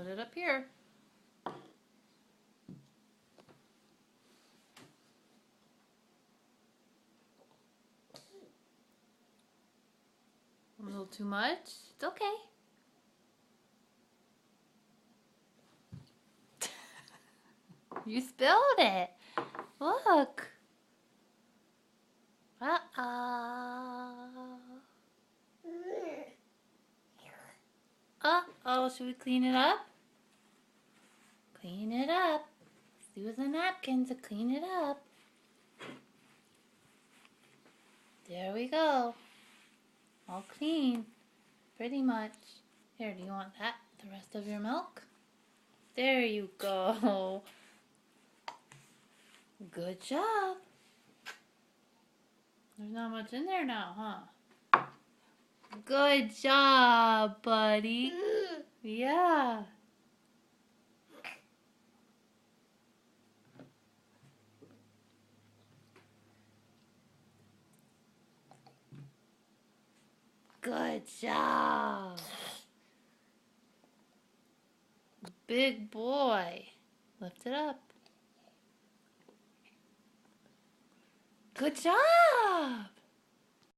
Put it up here. A little too much? It's okay. You spilled it. Look. Uh-oh. Uh-oh. Should we clean it up? Clean it up. Let's use a napkin to clean it up. There we go. All clean. Pretty much. Here, do you want that? The rest of your milk? There you go. Good job. There's not much in there now, huh? Good job, buddy. Yeah. Good job. Big boy. Lift it up. Good job.